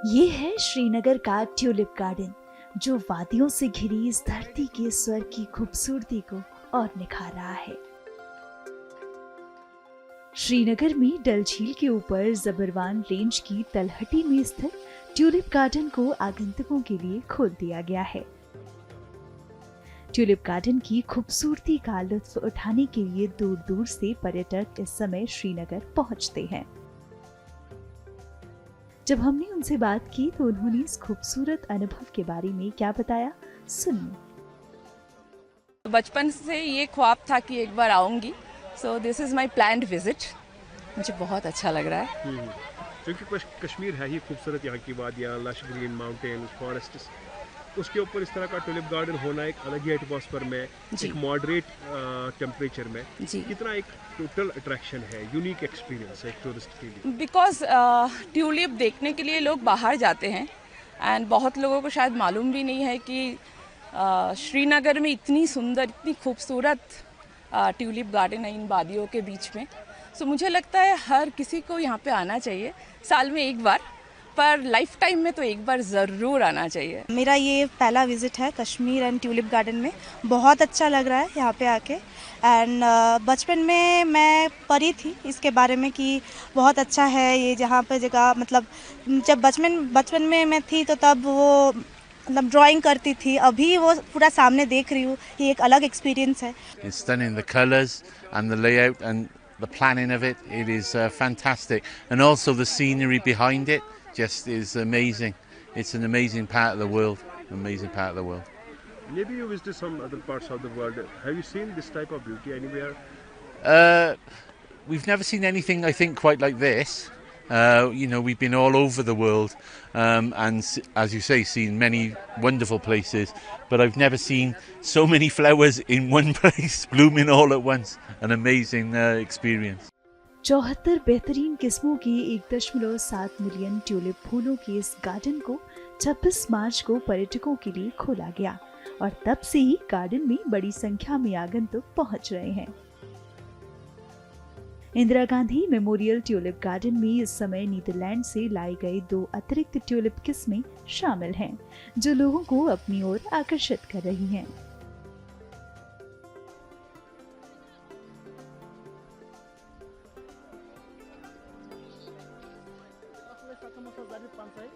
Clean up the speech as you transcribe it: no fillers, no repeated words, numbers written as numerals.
ये है श्रीनगर का ट्यूलिप गार्डन, जो वादियों से घिरी इस धरती के स्वर की खूबसूरती को और निखार रहा है। श्रीनगर में डल झील के ऊपर जबरवान रेंज की तलहटी में स्थित ट्यूलिप गार्डन को आगंतुकों के लिए खोल दिया गया है। ट्यूलिप गार्डन की खूबसूरती का लुत्फ उठाने के लिए दूर दूर से पर्यटक इस समय श्रीनगर पहुंचते हैं। जब हमने उनसे बात की तो उन्होंने इस खूबसूरत अनुभव के बारे में क्या बताया, सुनिए। बचपन से ये ख्वाब था कि एक बार आऊंगी, so this is my planned visit. मुझे बहुत अच्छा लग रहा है। क्योंकि कश्मीर है ही खूबसूरत, यहाँ की वादियाँ, लश ग्रीन माउंटेन, फॉरेस्ट, उसके ऊपर इस तरह का ट्यूलिप गार्डन होना एक अलग ही एटमॉस्फेयर में, जी। एक मॉडरेट टेम्परेचर में, जी। कितना एक टोटल अट्रैक्शन है, यूनिक एक्सपीरियंस है एक टूरिस्ट के लिए। बिकॉज ट्यूलिप देखने के लिए लोग बाहर जाते हैं एंड बहुत लोगों को शायद मालूम भी नहीं है कि श्रीनगर में इतनी सुंदर, इतनी खूबसूरत ट्यूलिप गार्डन है इन वादियों के बीच में। सो मुझे लगता है हर किसी को यहाँ पे आना चाहिए, साल में एक बार, पर लाइफ टाइम में तो एक बार ज़रूर आना चाहिए। मेरा ये पहला विज़िट है कश्मीर एंड ट्यूलिप गार्डन में। बहुत अच्छा लग रहा है यहाँ पे आके। एंड बचपन में मैं पढ़ी थी इसके बारे में कि बहुत अच्छा है ये जहाँ पे जगह, मतलब जब बचपन में मैं थी तो तब वो मतलब ड्राइंग करती थी, अभी वो पूरा सामने देख रही हूँ, ये एक अलग एक्सपीरियंस है। It's stunning, the colours and the layout and the planning of it. It is fantastic, and also the scenery behind it just is amazing. It's an amazing part of the world. Amazing part of the world. Maybe you visited some other parts of the world. Have you seen this type of beauty anywhere? We've never seen anything, I think, quite like this. We've been all over the world, and as you say, seen many wonderful places. But I've never seen so many flowers in one place blooming all at once. An amazing experience. 74 बेहतरीन किस्मों की 1.7 million tulip फूलों के इस garden को 26 मार्च को पर्यटकों के लिए खोला गया और तब से ही गार्डन में बड़ी संख्या में आगंतुक पहुंच रहे हैं। Indira Gandhi memorial tulip garden में इस समय नीदरलैंड से लाई गई 2 अतिरिक्त ट्यूलिप किस्में शामिल हैं, जो लोगों को अपनी ओर आकर्षित कर रही हैं। Satu Masa dari Pantai